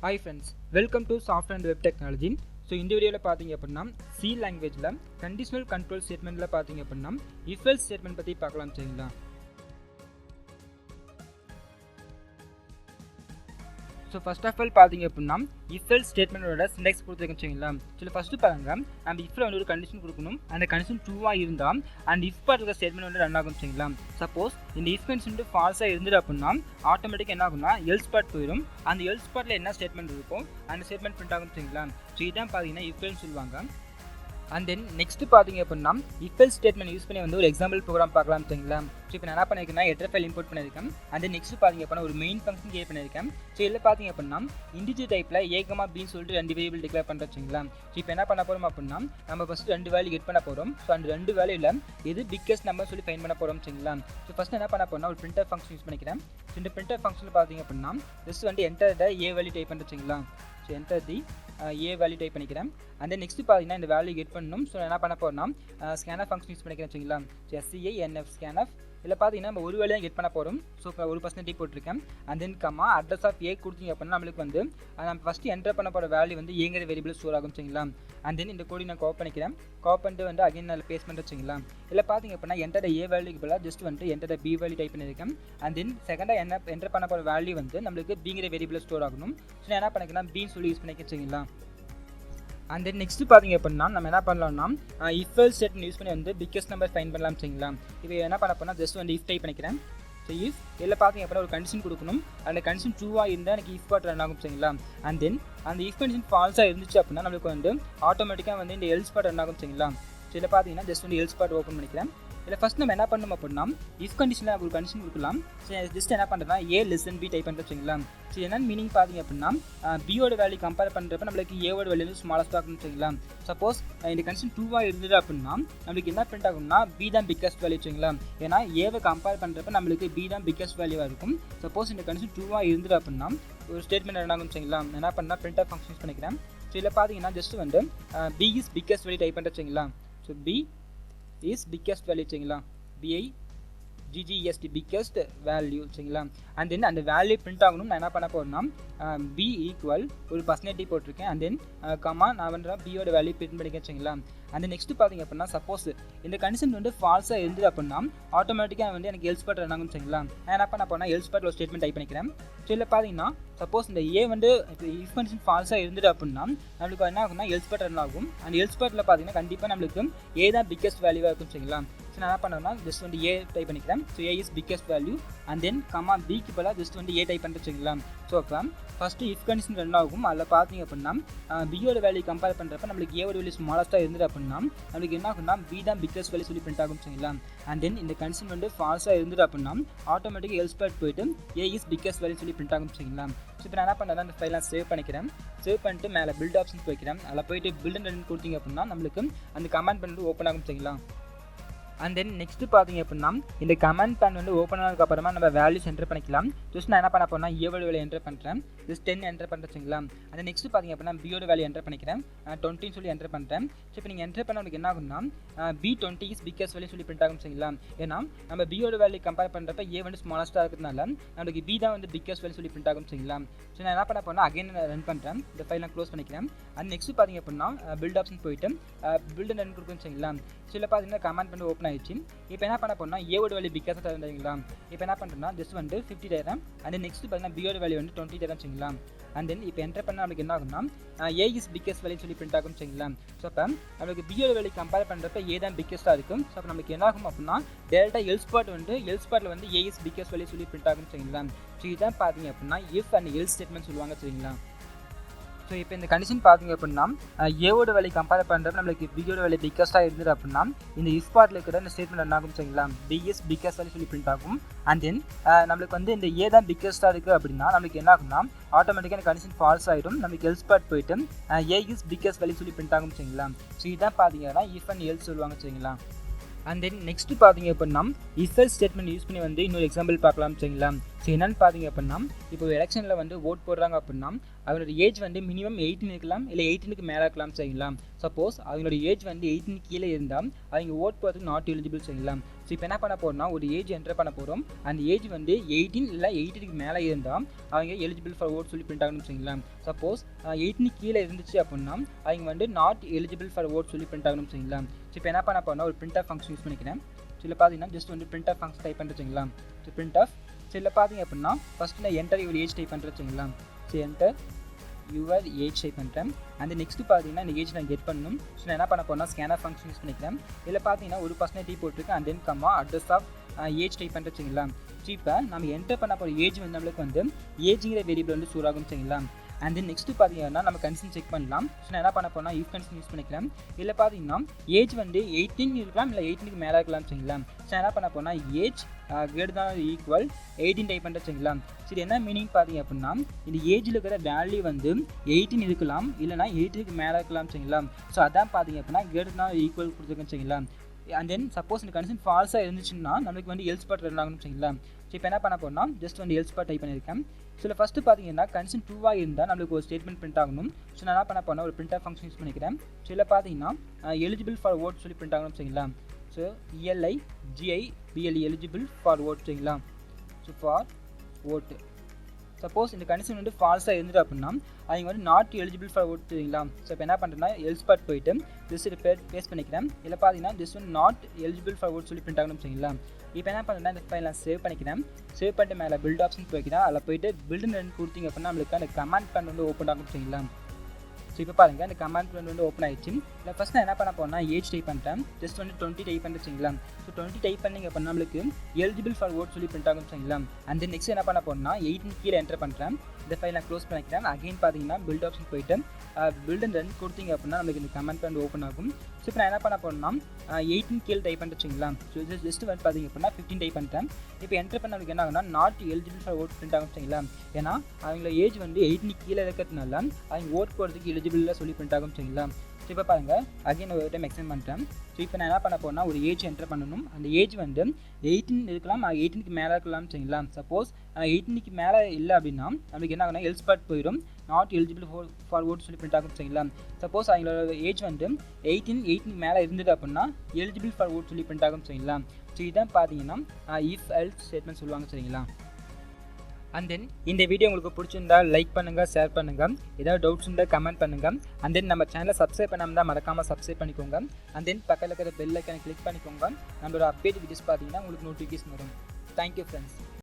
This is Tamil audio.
Hi friends, welcome to Software and Web Technology. So இந்த வீடியோல பாத்தீங்க அப்படினா C languageல conditional control statementல பாத்தீங்க அப்படினா if else statement பத்தி பார்க்கலாம் சரிங்களா. So first of all பாத்தீங்க அப்படினா if else statement ஓட syntax கொடுத்திருக்கேன் சரிங்களா. சோ ஃபர்ஸ்ட் பாருங்க நம்ம if ல வந்து ஒரு கண்டிஷன் கொடுக்கணும். அந்த கண்டிஷன் ட்ரூவா இருந்தா and if part இருக்க ஸ்டேட்மென்ட் வந்து ரன் ஆகும் சரிங்களா. சப்போஸ் இந்த if கண்டிஷன் ஃபால்ஸா இருந்துது அப்படினா ஆட்டோமேட்டிக்கா என்ன ஆகும்னா else part போயிடும். அந்த else partல என்ன ஸ்டேட்மென்ட் இருக்கோ அந்த ஸ்டேட்மென்ட் பிரிண்ட் ஆகும் சரிங்களா. சோ இதான் பாத்தீங்கன்னா if else சொல்வாங்க. And then next பாத்தீங்க அப்படினா if else statement யூஸ் பண்ணி வந்து ஒரு எக்ஸாம்பிள் ப்ரோகிராம் பார்க்கலாம் சரிங்களா. சோ இப்போ நான் என்ன பண்ணிருக்கேன்னா ஹெடர் ஃபைல் இம்போர்ட் பண்ணிருக்கேன். and then next பாத்தீங்க அப்படினா ஒரு மெயின் ஃபங்க்ஷன் கிரியேட் பண்ணிருக்கேன். சோ இதுல பாத்தீங்க அப்படினா இன்டிஜர் டைப்ல a, b ன்னு சொல்லிட்டு ரெண்டு வேரியபிள் டிக்ளேர் பண்றோம் சரிங்களா. சோ இப்போ என்ன பண்ண போறோம் அப்படினா நம்ம ஃபர்ஸ்ட் ரெண்டு வேல்யூ கெட் பண்ண போறோம். சோ அந்த ரெண்டு வேல்யூல எது பிக்கெஸ்ட் நம்பர் சொல்லி ஃபைண்ட் பண்ண போறோம் சரிங்களா. சோ ஃபர்ஸ்ட் என்ன பண்ண போறோம்னா ஒரு பிரிண்டர் ஃபங்க்ஷன் யூஸ் பண்ணிக்கிறேன். சோ இந்த பிரிண்டர் ஃபங்க்ஷன்ல பாத்தீங்க அப்படினா ஜஸ்ட் வந்து enter the a value type பண்றோம் சரிங்களா. So enter the a value type பண்ணிக்கிறேன். and then next பாத்தீங்கன்னா இந்த வேல்யூ கெட் பண்ணனும். சோ என்ன பண்ண போறோம்னா scanf ஃபங்க்ஷன் யூஸ் பண்ணிக்கிறேன் சரிங்களா. சோ scanf scanf இல்ல பாத்தீங்கன்னா நம்ம ஒரு வேல்யூ கெட் பண்ண போறோம். சோ 1% போட்டுருக்கேன். and then comma address of a கொடுத்தீங்க அப்படினா நமக்கு வந்து நம்ம ஃபர்ஸ்ட் என்டர் பண்ண போற வேல்யூ வந்து a ங்கற வேரியபிள் ஸ்டோர் ஆகும் சரிங்களா. and then இந்த கோட் நான் காப்பி பண்ணிக்கிறேன். காப்பி பண்ணிட்டு வந்து அகைன் நான் பேஸ்ட் பண்றேன் சரிங்களா. இல்ல பாத்தீங்க அப்படினா என்டர் a வேல்யூக்கு பதிலா ஜஸ்ட் வந்து என்டர் b வேல்யூ டைப் பண்ணிருக்கேன். and then செகண்டா என்ன என்டர் பண்ண போற வேல்யூ வந்து நமக்கு b ங்கற வேரியபிள் ஸ்டோர் ஆகணும். சோ நான் என்ன பண்ணிக்கிறேன் b ன்னு சொல்லி யூஸ் பண்ணிக்கிறேன் சரிங்களா. and then next பாத்தீங்க அப்படினா நம்ம என்ன பண்ணலாம்னா if else statement யூஸ் பண்ணி வந்து biggest number ஃபைண்ட் பண்ணலாம் சரிங்களா. இப்போ என்ன பண்ண போறேன்னா ஜஸ்ட் வந்து if டைப் பண்ணிக்கிறேன். ஸோ if இல்ல பாத்தீங்க அப்படினா ஒரு கண்டிஷன் கொடுக்கணும். அந்த கண்டிஷன் ட்ரூவா இருந்தா எனக்கு if part ரன் ஆகும் சரிங்களா. and then அந்த if கண்டிஷன் ஃபால்ஸா இருந்துச்சு அப்படினா நமக்கு வந்து ஆட்டோமேட்டிக்கா வந்து இந்த else part ரன் ஆகும் சரிங்களா. ஸோ இத பாத்தீங்கன்னா ஜஸ்ட் வந்து else part ஓபன் பண்ணிக்கிறேன். இல்ல ஃபர்ஸ்ட் நம்ம என்ன பண்ணனும் அப்படினா if கண்டிஷன்ல ஒரு கண்டிஷன் கொடுக்கலாம். சோ ஜஸ்ட் என்ன பண்றேன்னா a less than b type பண்றேன் சரிங்களா. சோ என்ன மீனிங் பாத்தீங்க அப்படினா b ஓட வேல்யூ கம்பேர் பண்றப்ப நமக்கு a ஓட வேல்யூ ஸ்மாலஸ்ட் ஆகும் சரிங்களா. சப்போஸ் இந்த கண்டிஷன் ட்ரூவா இருந்தது அப்படினா நமக்கு என்ன பிரிண்ட் ஆகும்னா b தான் பிக்கஸ்ட் வேல்யூ சரிங்களா. ஏனா a வை கம்பேர் பண்றப்ப நமக்கு b தான் பிக்கஸ்ட் வேல்யூவா இருக்கும். சப்போஸ் இந்த கண்டிஷன் ட்ரூவா இருந்தது அப்படினா ஒரு ஸ்டேட்மென்ட் ரன் ஆகும் சரிங்களா. என்ன பண்ணா printf ஃபங்க்ஷன் யூஸ் பண்ணிக்கிறேன். சோ இதுல பாத்தீங்கன்னா ஜஸ்ட் வந்து b is biggest value type பண்றேன் சரிங்களா. So b is biggest value சரிங்களா. biggest biggest value சரிங்களா. and then அந்த வேல்யூ பிரிண்ட் ஆகணும். நான் என்ன பண்ண போறேன்னா b equal ஒரு % போட்டுருக்கேன். and then கமா நான் வந்து b ஓட வேல்யூ பிரிண்ட் பண்ணிக்கிறேன் சரிங்களா. and then next பாத்தீங்க அப்படினா சப்போஸ் இந்த கண்டிஷன் வந்து ஃபால்ஸா இருந்தது அப்படினா ஆட்டோமேட்டிக்கா வந்து எனக்கு else part ரன் ஆகும் சரிங்களா. நான் என்ன பண்ண போறேன்னா else part ஒரு ஸ்டேட்மென்ட் டைப் பண்ணிக்கிறேன். சோ இல்ல பாத்தீங்கன்னா சப்போஸ் இந்த a வந்து if கண்டிஷன் ஃபால்ஸா இருந்தது அப்படினா நமக்கு என்ன ஆகும்னா else part ரன் ஆகும். and else partல பாத்தீங்கன்னா கண்டிப்பா நமக்கு a தான் biggest வேல்யூவா இருக்கும் சரிங்களா. சோ நான் என்ன பண்ணேன்னா ஜஸ்ட் வந்து a டைப் பண்ணிக்கிறேன். So a is biggest value and then comma b க்கு பதிலா ஜஸ்ட் வந்து a டைப் பண்றேன் சரிங்களா. சோ அப்ப ஃபர்ஸ்ட் if கண்டிஷன் ரன் ஆகும். அதுல பாத்தீங்க அப்படினா b ஓட வேல்யூ கம்பேர் பண்றப்ப நமக்கு a ஓட வேல்யூ ஸ்மாலஸ்டா இருந்தது அப்படினா நமக்கு என்ன ஆகும்னா b தான் biggest வேல்யூ சொல்லி பிரிண்ட் ஆகும் சரிங்களா. and then இந்த கண்டிஷன் வந்து ஃபால்ஸா இருந்தது அப்படினா ஆட்டோமேட்டிக்கா else part போய்ட்டு a is biggest வேல்யூ சொல்லி பிரிண்ட் ஆகும் சரிங்களா. சோ இப்போ நான் என்ன பண்றேன்னா அந்த ஃபைலை சேவ் பண்ணிக்கிறேன். சேவ் பண்ணிட்டு மேல பில்ட் ஆப்ஷன்ஸ் போய்க்கிறேன். அதுல போய்ட்டு பில்ட் அண்ட் ரன் கொடுத்தீங்க அப்படினா நமக்கு அந்த கமாண்ட் பண்ணிட்டு ஓபன் ஆகும் சரிங்களா. and then next பாத்தீங்க அப்படினா இந்த கமாண்ட் பேன் வந்து ஓபன் ஆனதுக்கு அப்புறமா நம்ம வேல்யூஸ் என்டர் பண்ணிக்கலாம். ஜஸ்ட் நான் என்ன பண்ண போறேன்னா a ஓட வேல்யூ என்டர் பண்றேன். ஜஸ்ட் 10 என்டர் பண்றேன் சரிங்களா. and next பாத்தீங்க அப்படினா b ஓட வேல்யூ என்டர் பண்ணிக்கிறேன். 20 ன்னு சொல்லி என்டர் பண்றேன். சோ இப்போ நீங்க என்டர் பண்ணா உங்களுக்கு என்ன ஆகும்னா b 20 is biggest வேல்யூ சொல்லி பிரிண்ட் ஆகும் சரிங்களா. ஏனா நம்ம b ஓட வேல்யூ கம்பேர் பண்றப்ப a வந்து ஸ்மாலஸ்டா இருக்கிறதுனால நமக்கு b தான் வந்து biggest வேல்யூ சொல்லி பிரிண்ட் ஆகும் சரிங்களா. சோ நான் என்ன பண்ண போறேன்னா அகைன் ரன் பண்றேன். இந்த ஃபைலை நான் க்ளோஸ் பண்ணிக்கிறேன். and next பாத்தீங்க அப்படினா பில்ட் ஆப்ஷன் போய்ட்டு பில்ட் அண்ட் ரன் கொடுக்கணும் சரிங்களா. சோ இல்ல பாத்தீங்கன்னா கமாண்ட் பண்ணி ஓபன் ஆயிடுச்சு. இப்போ என்ன பண்ண போறேன்னா a ஓட வேல்யூ பிக்கஸ்டா தரேன்ங்களா. இப்போ என்ன பண்றேன்னா ஜஸ்ட் வந்து 50 தரேன். and then next பாத்தீங்கன்னா b ஓட வேல்யூ வந்து 20 தரேன் சரிங்களா. and then இப்போ என்டர் பண்ணா நமக்கு என்ன ஆகும்னா a is biggest வேல்யூ சொல்லி பிரிண்ட் ஆகும் சரிங்களா. சோ அப்ப நமக்கு b ஓட வேல்யூ கம்பேர் பண்றப்ப a தான் பிக்கஸ்டா இருக்கும். சோ அப்ப நமக்கு என்ன ஆகும் அப்படினா டேட்டா else part வந்து else partல வந்து a is biggest வேல்யூ சொல்லி பிரிண்ட் ஆகும் சரிங்களா. சோ இதான் பாத்தீங்க அப்படினா if and else ஸ்டேட்மென்ட் சொல்லுவாங்க சரிங்களா. ஸோ இப்போ இந்த கண்டிஷன் பார்த்தீங்க அப்படின்னா a ஓட வேல்யூ கம்பேர் பண்ணுறப்ப நம்மளுக்கு b ஓட வேல்யூ பிக்கஸ்ட்டாக இருந்தது அப்படின்னா இந்த if பார்ட்டில் இருக்கிற இந்த ஸ்டேட்மெண்ட் ரன் ஆகும் சரிங்களா. b is biggest வேல்யூ சொல்லி பிரிண்ட் ஆகும். and then நம்மளுக்கு வந்து இந்த a தான் பிக்கஸ்ட்டாக இருக்குது அப்படின்னா நமக்கு என்ன ஆகும்னா ஆட்டோமேட்டிக்காக இந்த கண்டிஷன் ஃபால்ஸ் ஆகிடும். நமக்கு else part போயிட்டு a is biggest வேல்யூ சொல்லி பிரிண்ட் ஆகும் சரிங்களா. ஸோ இதான் பார்த்தீங்கன்னா if and else சொல்லுவாங்க சரிங்களா. and then next பாத்தீங்க அப்படினா if else statement யூஸ் பண்ணி வந்து இன்னொரு எக்ஸாம்பிள் பார்க்கலாம் சரிங்களா. ஸோ என்னென்னு பார்த்தீங்க அப்படின்னா இப்போ எலெக்ஷனில் வந்து ஓட் போடுறாங்க அப்படின்னா அவங்களோட ஏஜ் வந்து மினிமம் 18 இருக்கலாம் இல்லை 18க்கு மேலே இருக்கலாம் சரிங்களா. சப்போஸ் அவங்களோட ஏஜ் வந்து 18 கீழே இருந்தால் அவங்க ஓட் போகிறதுக்கு நாட் எலிஜிபிள் சரிங்களா. ஸோ இப்போ என்ன பண்ண போகிறோம்னா ஒரு ஏஜ் என்டர் பண்ண போகிறோம். அந்த ஏஜ் வந்து 18 இல்லை 18க்கு மேலே இருந்தால் அவங்க எலிஜிபிள் ஃபார் ஓட் சொல்லி பிரிண்ட் ஆகணும் சரிங்களா. சப்போஸ் 18 கீழே இருந்துச்சு அப்படின்னா அவங்க வந்து நாட் எலிஜிபிள் ஃபார் ஓட் சொல்லி பிரிண்ட் ஆகணும் சரிங்களா. ஸோ இப்போ என்ன பண்ண போகிறோம்னா ஒரு பிரிண்ட் ஆஃப் ஃபங்க்ஷன் யூஸ் பண்ணிக்கிறேன். ஸோ இல்லை பார்த்தீங்கன்னா ஜஸ்ட் வந்து பிரிண்ட் ஆஃப் ஃபங்க்ஷன் டைப் பண்ணுறீங்களா. ஸோ பிரிண்ட் ஆஃப் இதில் பார்த்தீங்க அப்படின்னா ஃபஸ்ட்டு நான் என்டர் யுவர் ஏஜ் டைப் பண்ணுறீங்களா. So enter your age type பண்ணுறேன். அந்த நெக்ஸ்ட்டு பார்த்தீங்கன்னா இந்த ஏஜ் நான் கெட் பண்ணணும். ஸோ நான் என்ன பண்ண போனால் ஸ்கேனர் ஃபங்க்ஷன் யூஸ் பண்ணிக்கிறேன். இதில் பார்த்தீங்கன்னா ஒரு பர்சன்டேஜ் போட்டிருக்கேன் and then comma address of age type பண்ணுறீங்களா. ஸோ இப்போ நம்ம என்டர் பண்ண போகிற ஏஜ் வந்து நம்மளுக்கு வந்து ஏஜுங்கிற வேரியபிள் வந்து ஸ்டோர் ஆகும் சரிங்களா. அண்ட் தென் நெக்ஸ்ட்டு பார்த்தீங்கன்னா நம்ம கண்டிஷன் செக் பண்ணலாம். ஸோ நான் என்ன பண்ண போனால் இஃப் கண்டிஷன் யூஸ் பண்ணிக்கிறேன். இதில் பார்த்தீங்கன்னா ஏஜ் வந்து 18 இருக்கலாம் இல்லை 18க்கு மேலே இருக்கலாம் சரிங்களா. ஸோ என்ன பண்ண போனால் age greater than equal 18 type பண்ணுற சரிங்களா. சரி என்ன மீனிங் பார்த்தீங்க அப்படின்னா இந்த ஏஜில் இருக்கிற வேல்யூ வந்து 18 இருக்கலாம் இல்லைனா 18க்கு மேலே இருக்கலாம் சரிங்களா. ஸோ அதான் பார்த்தீங்க அப்படின்னா கிரேட்டர் தான் ஈக்குவல் கொடுத்துருக்கேன் சரிங்களா. அண்ட் தென் சப்போஸ் இந்த கண்டிஷன் ஃபால்ஸாக இருந்துச்சுன்னா நம்மளுக்கு வந்து எல்ஸ் பார்ட் ரன் ஆகணும் சரிங்களா. ஸோ இப்போ என்ன பண்ண போனால் ஜஸ்ட் வந்து எல்ஸ் பார்ட் டைப் பண்ணியிருக்கேன். ஸோ ஃபஸ்ட்டு பார்த்தீங்கன்னா கண்டிஷன் 2ஆக இருந்தால் நம்மளுக்கு ஒரு ஸ்டேட்மெண்ட் பிரிண்ட் ஆகணும். ஸோ நான் என்ன பண்ண போனால் ஒரு பிரிண்ட் ஆஃப் ஃபங்க்ஷன் யூஸ் பண்ணிக்கிறேன். ஸோ இதில் பார்த்தீங்கன்னா எலிஜிபிள் ஃபார் ஓட் சொல்லி பிரிண்ட் ஆகணும் சரிங்களா. So ELIGIBLE eligible for vote சரிங்களா. ஸோ ஃபார் ஓட்டு சப்போஸ் இந்த கண்டிஷன் வந்து ஃபால்ஸாக இருந்துட்டு அப்படின்னா அவங்க வந்து நாட் எலிஜிபிள் ஃபார் ஓட் சரிங்களா. ஸோ இப்போ என்ன பண்ணுறேன்னா எல்ஸ் பார்ட் போயிட்டு ஜஸ்ட் பேஸ்ட் பண்ணிக்கிறேன். இதில் பார்த்தீங்கன்னா ஜஸ்ட் வந்து நாட் எலிஜிபிள் ஃபார் ஓட் சொல்லி பிரிண்ட் ஆகணும் சரிங்களா. இப்போ என்ன பண்ணுறேன்னா இந்த ஃபைல் நான் சேவ் பண்ணிக்கிறேன். சேவ் பண்ணிட்டு மேலே பில்ட் ஆப்ஷன் போய்க்கிறேன். அதில் போய்ட்டு பில்டுன்னு ரன் கொடுத்தீங்க அப்படின்னா நம்மளுக்கு அந்த கமாண்ட் ப்ராம்ப்ட் வந்து ஓப்பன் ஆகும் சரிங்களா. ஸோ இப்போ பாருங்கள் அந்த கமாண்ட் ப்ராம்ப்ட் வந்து ஓப்பன் ஆகிடுச்சு. இல்லை ஃபஸ்ட் நான் என்ன பண்ண போனால் ஏஜ் டைப் பண்ணிட்டேன். ஜஸ்ட் வந்து 20 டைப் பண்ணுறது சரிங்களா. ஸோ 20 டைப் பண்ணிங்க அப்படின்னா நம்மளுக்கு எலிஜிபிள் ஃபார் ஓட் சொல்லி பிரிண்ட் ஆகும் சரிங்களா. அண்ட் தென் நெக்ஸ்ட் என்ன பண்ண போனால் 18 கீழே என்டர் பண்ணுறேன். இந்த ஃபைல் நான் க்ளோஸ் பண்ணிக்கிறேன். அகைன் பார்த்தீங்கன்னா பில்ட் ஆப்ஷன் போய்ட்டு பில்ட் அண்ட் ரன் கொடுத்தீங்க அப்படின்னா நம்மளுக்கு இந்த கமாண்ட் ப்ராம்ப்ட் ஓப்பன் ஆகும். ஸோ இப்போ நான் என்ன பண்ண போனால் 18 கீழே டைப் பண்ணிட்டு வச்சுங்களா. ஸோ ஜஸ்ட் வந்து பார்த்தீங்க அப்படின்னா 15 டைப் பண்ணிட்டேன். இப்போ என்டர் பண்ண நம்மளுக்கு என்ன ஆகுனா not eligible for vote print ஆகும் சரிங்களா. ஏன்னா அவங்கள ஏஜ் வந்து 18 கீழே இருக்கிறதுனால அவங்க ஓட் போகிறதுக்கு எலிஜிபிளாக சொல்லி பிரிண்ட் ஆகும் சரிங்களா. ஸோ இப்போ பாருங்கள் அகைன் ஒரு டைம் எக்ஸ்டெண்ட் பண்ணுறேன். ஸோ இப்போ நான் என்ன பண்ண போனால் ஒரு ஏஜ் என்டர் பண்ணணும். அந்த ஏஜ் வந்து 18 இருக்கலாம் 18க்கு மேலே இருக்கலாம் சரிங்களா. சப்போஸ் 18க்கு மேலே இல்லை அப்படின்னா நம்மளுக்கு என்ன ஆகுனா எல்ஸ் பார்ட் போயிடும் நாட் எலிஜிபிள் ஃபார் ஓட் சொல்லி பிரிண்ட் ஆகும் சரிங்களா. சப்போஸ் அவங்களோட ஏஜ் வந்து 18க்கு மேலே இருந்தது அப்படின்னா எலிஜிபிள் ஃபார் ஓட் சொல்லி பிரிண்ட் ஆகும் சரிங்களா. ஸோ இதான் பார்த்தீங்கன்னா இஃப் எல்ஸ் ஸ்டேட்மெண்ட் சொல்லுவாங்க சரிங்களா. அண்ட் தென் இந்த வீடியோ உங்களுக்கு பிடிச்சிருந்தா லைக் பண்ணுங்கள், ஷேர் பண்ணுங்கள். ஏதாவது டவுட்ஸ் இருந்தால் கமெண்ட் பண்ணுங்கள். அண்ட் தென் நம்ம சேனலை சப்ஸ்கிரைப் பண்ணாமல் தான் மறக்காமல் சப்ஸ்கிரைப் பண்ணிக்கோங்க. அண்ட் தென் பக்கத்தில் இருக்கிற பெல் ஐக்கானை கிளிக் பண்ணிக்கோங்க. நம்மளோட அப்டேட் வீடியோஸ் பார்த்தீங்கன்னா உங்களுக்கு நோட்டிஃபிகேஷன் வரும். Thank you friends.